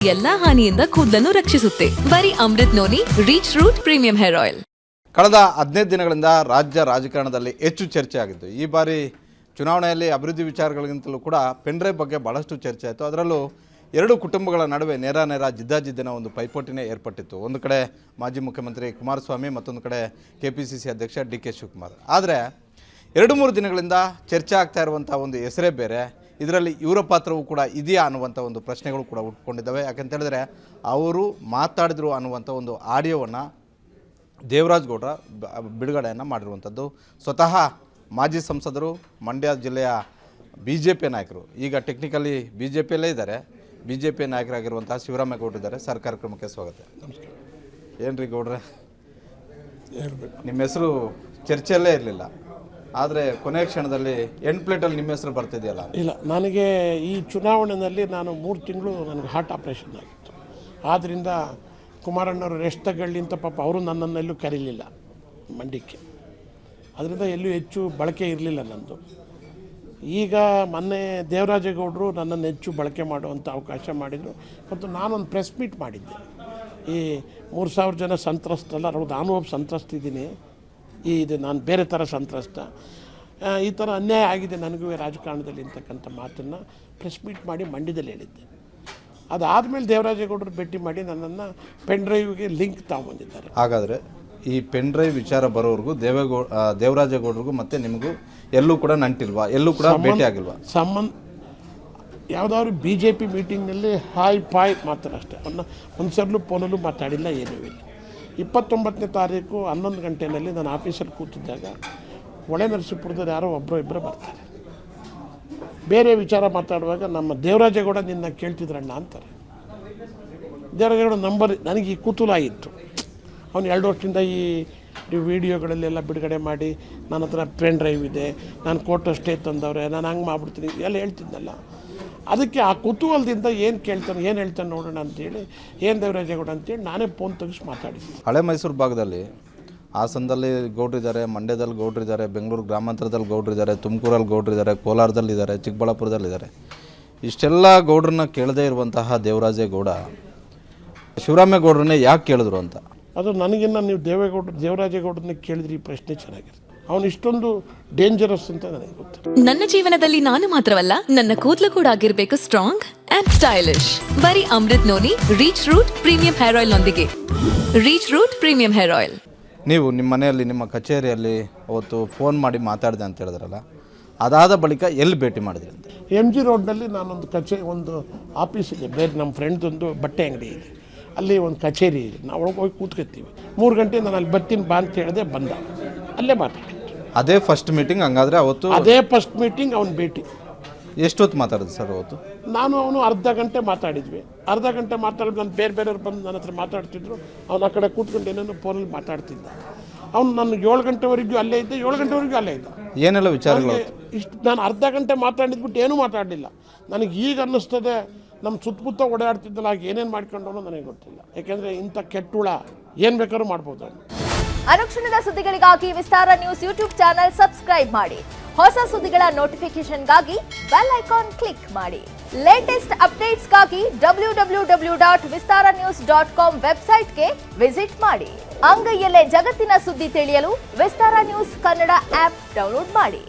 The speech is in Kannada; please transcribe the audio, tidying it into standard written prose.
ಎಲ್ಲಾ ಹಾನಿಯಿಂದ ಕೂದಲನ್ನು ರಕ್ಷಿಸುತ್ತೆ. ಬರೀ Amrut noni reach root premium hair oil. ಕಳೆದ 15 ದಿನಗಳಿಂದ ರಾಜ್ಯ ರಾಜಕಾರಣದಲ್ಲಿ ಹೆಚ್ಚು ಚರ್ಚೆ ಆಗಿತ್ತು. ಈ ಬಾರಿ ಚುನಾವಣೆಯಲ್ಲಿ ಅಭಿವೃದ್ಧಿ ವಿಚಾರಗಳಿಗಿಂತಲೂ ಕೂಡ ಪೆನ್ಡ್ರೈವ್ ಬಗ್ಗೆ ಬಹಳಷ್ಟು ಚರ್ಚೆ ಆಯಿತು. ಅದರಲ್ಲೂ ಎರಡು ಕುಟುಂಬಗಳ ನಡುವೆ ನೇರ ಜಿದ್ದಾಜಿದ್ದಿನ ಒಂದು ಪೈಪೋಟಿನೇ ಏರ್ಪಟ್ಟಿತ್ತು. ಒಂದು ಕಡೆ ಮಾಜಿ ಮುಖ್ಯಮಂತ್ರಿ ಕುಮಾರಸ್ವಾಮಿ, ಮತ್ತೊಂದು ಕಡೆ KPCC ಅಧ್ಯಕ್ಷ DK ಶಿವಕುಮಾರ್. ಆದರೆ 2-3 ದಿನಗಳಿಂದ ಚರ್ಚೆ ಆಗ್ತಾ ಇರುವಂಥ ಒಂದು ಹೆಸರೇ ಬೇರೆ. ಇದರಲ್ಲಿ ಇವರ ಪಾತ್ರವೂ ಕೂಡ ಇದೆಯಾ ಅನ್ನುವಂಥ ಒಂದು ಪ್ರಶ್ನೆಗಳು ಕೂಡ ಹುಟ್ಕೊಂಡಿದ್ದಾವೆ. ಯಾಕಂತ ಹೇಳಿದ್ರೆ ಅವರು ಮಾತಾಡಿದ್ರು ಅನ್ನುವಂಥ ಒಂದು ಆಡಿಯೋವನ್ನು ದೇವರಾಜ್ ಗೌಡ್ರ ಬಿಡುಗಡೆಯನ್ನು ಮಾಡಿರುವಂಥದ್ದು. ಸ್ವತಃ ಮಾಜಿ ಸಂಸದರು, ಮಂಡ್ಯ ಜಿಲ್ಲೆಯ BJP ನಾಯಕರು, ಈಗ ಟೆಕ್ನಿಕಲಿ BJPಯಲ್ಲೇ ಇದ್ದಾರೆ, BJP ನಾಯಕರಾಗಿರುವಂತಹ ಶಿವರಾಮೇಗೌಡರು ಇದ್ದಾರೆ. ಸರ್ಕಾರ ಕ್ರಮಕ್ಕೆ ಸ್ವಾಗತ. ನಮಸ್ಕಾರ. ಏನ್ರಿ ಗೌಡ್ರೆ, ನಿಮ್ಮ ಹೆಸರು ಚರ್ಚೆಯಲ್ಲೇ ಇರಲಿಲ್ಲ, ಆದರೆ ಕೊನೆಯ ಕ್ಷಣದಲ್ಲಿ ಎಂಡ್ ಪ್ಲೇಟಲ್ಲಿ ನಿಮ್ಮ ಹೆಸರು ಬರ್ತಿದೆಯಲ್ಲ? ಇಲ್ಲ, ನನಗೆ ಈ ಚುನಾವಣೆಯಲ್ಲಿ ನಾನು 3 ತಿಂಗಳು ನನಗೆ ಹಾರ್ಟ್ ಆಪ್ರೇಷನ್ ಆಗಿತ್ತು. ಆದ್ದರಿಂದ ಕುಮಾರಣ್ಣವರು ರೆಸ್ಟ್ ತಗೊಳ್ಳಿ ಅಂತ ಪಾಪ ಅವರು ನನ್ನನ್ನೆಲ್ಲೂ ಕರೀಲಿಲ್ಲ ಮಂಡ್ಯಕ್ಕೆ. ಅದರಿಂದ ಎಲ್ಲೂ ಹೆಚ್ಚು ಬಳಕೆ ಇರಲಿಲ್ಲ ನಂದು. ಈಗ ಮೊನ್ನೆ ದೇವರಾಜೇಗೌಡರು ನನ್ನನ್ನು ಹೆಚ್ಚು ಬಳಕೆ ಮಾಡುವಂಥ ಅವಕಾಶ ಮಾಡಿದರು. ಮತ್ತು ನಾನೊಂದು ಪ್ರೆಸ್ ಮೀಟ್ ಮಾಡಿದ್ದೆ. ಈ 3000 ಜನ ಸಂತ್ರಸ್ತಲ್ಲ, ನಾನು ಒಬ್ಬ ಸಂತ್ರಸ್ತಿದ್ದೀನಿ. ಇದು ನಾನು ಬೇರೆ ಥರ ಸಂತ್ರಸ್ತ. ಈ ಥರ ಅನ್ಯಾಯ ಆಗಿದೆ ನನಗೂ ರಾಜಕಾರಣದಲ್ಲಿ ಅಂತಕ್ಕಂಥ ಮಾತನ್ನು ಪ್ರೆಸ್ ಮೀಟ್ ಮಾಡಿ ಮಂಡ್ಯದಲ್ಲಿ ಹೇಳಿದ್ದೆ. ಅದಾದಮೇಲೆ ದೇವರಾಜೇಗೌಡರು ಭೇಟಿ ಮಾಡಿ ನನ್ನನ್ನು ಪೆನ್ ಡ್ರೈವ್ಗೆ ಲಿಂಕ್ ತಗೊಂಬಂದಿದ್ದಾರೆ. ಹಾಗಾದರೆ ಈ ಪೆನ್ ಡ್ರೈವ್ ವಿಚಾರ ಬರೋವರೆಗೂ ದೇವರಾಜೇಗೌಡರಿಗೂ ಮತ್ತು ನಿಮಗೂ ಎಲ್ಲೂ ಕೂಡ ನಂಟಿಲ್ವಾ? ಎಲ್ಲೂ ಕೂಡ ಭೇಟಿ ಆಗಿಲ್ವಾ? ಯಾವುದಾದ್ರು BJP ಮೀಟಿಂಗ್ನಲ್ಲಿ ಹಾಯ್ ಪಾಯ್ ಮಾತ್ರ ಅಷ್ಟೇ. ಒಂದು ಸರ್ಲು ಫೋನಲ್ಲೂ ಮಾತಾಡಿಲ್ಲ, ಏನೂ ಇಲ್ಲ. 29ನೇ ತಾರೀಕು 11 ಗಂಟೆಯಲ್ಲಿ ನಾನು ಆಫೀಸಲ್ಲಿ ಕೂತಿದ್ದಾಗ ಹೊಳೆ ನರಸೀಪುರದಲ್ಲಿ ಯಾರೋ ಇಬ್ಬರು ಬರ್ತಾರೆ. ಬೇರೆ ವಿಚಾರ ಮಾತಾಡುವಾಗ ನಮ್ಮ ದೇವರಾಜೇಗೌಡ ನಿನ್ನ ಕೇಳ್ತಿದ್ರಣ್ಣ ಅಂತಾರೆ. ದೇವರಾಜೇಗೌಡ ನಂಬರ್ ನನಗೆ ಈ ಕುತೂಹಲ ಇತ್ತು. ಅವನು 2 ವರ್ಷದಿಂದ ಈ ವಿಡಿಯೋಗಳಲ್ಲೆಲ್ಲ ಬಿಡುಗಡೆ ಮಾಡಿ ನನ್ನ ಹತ್ರ ಪೆನ್ ಡ್ರೈವ್ ಇದೆ, ನಾನು ಕೋರ್ಟ್ ಸ್ಟೇ ತಂದವ್ರೆ, ನಾನು ಹಂಗೆ ಮಾಡ್ಬಿಡ್ತೀನಿ ಎಲ್ಲ ಹೇಳ್ತಿದ್ನಲ್ಲ. ಅದಕ್ಕೆ ಆ ಕುತೂಹಲದಿಂದ ಏನು ಹೇಳ್ತಾನೆ ನೋಡೋಣ ಅಂತೇಳಿ, ಏನು ದೇವರಾಜೇಗೌಡ ಅಂತೇಳಿ ನಾನೇ ಫೋನ್ ತೆಗಿಸಿ ಮಾತಾಡಿದ್ದೆ. ಹಳೆ ಮೈಸೂರು ಭಾಗದಲ್ಲಿ ಹಾಸನದಲ್ಲಿ ಗೌಡ್ರಿದ್ದಾರೆ, ಮಂಡ್ಯದಲ್ಲಿ ಗೌಡ್ರಿದ್ದಾರೆ, ಬೆಂಗಳೂರು ಗ್ರಾಮಾಂತರದಲ್ಲಿ ಗೌಡ್ರಿದ್ದಾರೆ, ತುಮಕೂರಲ್ಲಿ ಗೌಡ್ರಿದ್ದಾರೆ, ಕೋಲಾರದಲ್ಲಿದ್ದಾರೆ, ಚಿಕ್ಕಬಳ್ಳಾಪುರದಲ್ಲಿದ್ದಾರೆ. ಇಷ್ಟೆಲ್ಲ ಗೌಡ್ರನ್ನ ಕೇಳದೇ ಇರುವಂತಹ ದೇವರಾಜೇಗೌಡ ಶಿವರಾಮೇಗೌಡರನ್ನೇ ಯಾಕೆ ಕೇಳಿದ್ರು ಅಂತ. ಅದು ನನಗಿನ್ನ ನೀವು ದೇವರಾಜೇಗೌಡರನ್ನ ಕೇಳಿದ್ರಿ ಈ ಪ್ರಶ್ನೆ ಚೆನ್ನಾಗಿರುತ್ತೆ. ಅವನು ಇಷ್ಟೊಂದು ಡೇಂಜರಸ್ ಅಂತ ನನಗೆ ಗೊತ್ತು. ನನ್ನ ಜೀವನದಲ್ಲಿ ನಾನು ಮಾತ್ರವಲ್ಲ, ನನ್ನ ಕೂದಲು ಕೂಡ ಆಗಿರ್ಬೇಕು ಸ್ಟ್ರಾಂಗ್ ಅಂಡ್ ಸ್ಟೈಲಿಶ್. ಬರೀ Amrut noni reach root premium hair oil ನೊಂದಿಗೆ. Reach root premium hair oil. ನೀವು ನಿಮ್ಮ ಮನೆಯಲ್ಲಿ, ನಿಮ್ಮ ಕಚೇರಿಯಲ್ಲಿ ಅವತ್ತು ಫೋನ್ ಮಾಡಿ ಮಾತಾಡಿದೆ ಅಂತ ಹೇಳಿದ್ರಲ್ಲ, ಅದಾದ ಬಳಿಕ ಎಲ್ಲಿ ಭೇಟಿ ಮಾಡಿದ್ರಿ ಅಂತ? MG ರೋಡ್ನಲ್ಲಿ ನಾನೊಂದು ಒಂದು ಆಫೀಸ್ ಇದೆ, ಬೇರೆ ನಮ್ಮ ಫ್ರೆಂಡ್ದೊಂದು ಬಟ್ಟೆ ಅಂಗಡಿ ಇದೆ, ಅಲ್ಲಿ ಒಂದು ಕಚೇರಿ ಇದೆ. ನಾವು ಒಳಗೆ ಹೋಗಿ ಕೂತ್ಕೊತೀವಿ. 3 ಗಂಟೆ ನಾನು ಅಲ್ಲಿ ಬರ್ತೀನಿ ಬಾ ಅಂತ ಹೇಳಿದೆ, ಬಂದ. ಅಲ್ಲೇ ಮಾತಾಡಿ. ಅದೇ ಫಸ್ಟ್ ಮೀಟಿಂಗ್? ಹಂಗಾದರೆ ಅವತ್ತು ಅದೇ ಫಸ್ಟ್ ಮೀಟಿಂಗ್, ಅವನ ಭೇಟಿ. ಎಷ್ಟೊತ್ತು ಮಾತಾಡಿದ್ರಿ ಸರ್ ಅವತ್ತು? ನಾನು ಅವನು ಅರ್ಧ ಗಂಟೆ ಮಾತಾಡಿದ್ವಿ. ಅರ್ಧ ಗಂಟೆ ಮಾತಾಡಿದ್ದು ನಾನು ಬೇರೆಯವ್ರು ಬಂದು ನನ್ನ ಹತ್ರ ಮಾತಾಡ್ತಿದ್ರು. ಅವನು ಆ ಕಡೆ ಕೂತ್ಕೊಂಡು ಏನೇನೋ ಫೋನಲ್ಲಿ ಮಾತಾಡ್ತಿದ್ದ. ಅವನು ನಾನು 7 ಗಂಟೆವರೆಗೂ ಅಲ್ಲೇ ಇದ್ದೆ. 7 ಗಂಟೆವರೆಗೂ ಅಲ್ಲೇ ಇದ್ದ. ಏನೆಲ್ಲ ವಿಚಾರಗಳು? ನಾನು ಅರ್ಧ ಗಂಟೆ ಮಾತಾಡಿದ್ಬಿಟ್ಟು ಏನೂ ಮಾತಾಡಲಿಲ್ಲ. ನನಗೆ ಈಗ ಅನ್ನಿಸ್ತದೆ ನಮ್ಮ ಸುತ್ತಮುತ್ತ ಓಡಾಡ್ತಿದ್ದಲ್ಲ, ಆಗ ಏನೇನು ಮಾಡ್ಕೊಂಡವನು ನನಗೆ ಗೊತ್ತಿಲ್ಲ. ಯಾಕೆಂದರೆ ಇಂಥ ಕೆಟ್ಟುಳ ಏನು ಬೇಕಾದ್ರೂ ಮಾಡ್ಬೋದು. ಅನುಕ್ಷಣದ ಸುದ್ದಿಗಳಿಗಾಗಿ ವಿಸ್ತಾರ ನ್ಯೂಸ್ ಯೂಟ್ಯೂಬ್ ಚಾನೆಲ್ ಸಬ್ಸ್ಕ್ರೈಬ್ ಮಾಡಿ. ಹೊಸ ಸುದ್ದಿಗಳ ನೋಟಿಫಿಕೇಶನ್ಗಾಗಿ ಬೆಲ್ ಐಕಾನ್ ಕ್ಲಿಕ್ ಮಾಡಿ. ಲೇಟೆಸ್ಟ್ ಅಪ್ಡೇಟ್ಸ್ಗಾಗಿ www.vistaranews.com ವೆಬ್ಸೈಟ್ಗೆ ವಿಸಿಟ್ ಮಾಡಿ. ಅಂಗೈಯಲ್ಲೇ ಜಗತ್ತಿನ ಸುದ್ದಿ ತಿಳಿಯಲು ವಿಸ್ತಾರ ನ್ಯೂಸ್ ಕನ್ನಡ ಆಪ್ ಡೌನ್ಲೋಡ್ ಮಾಡಿ.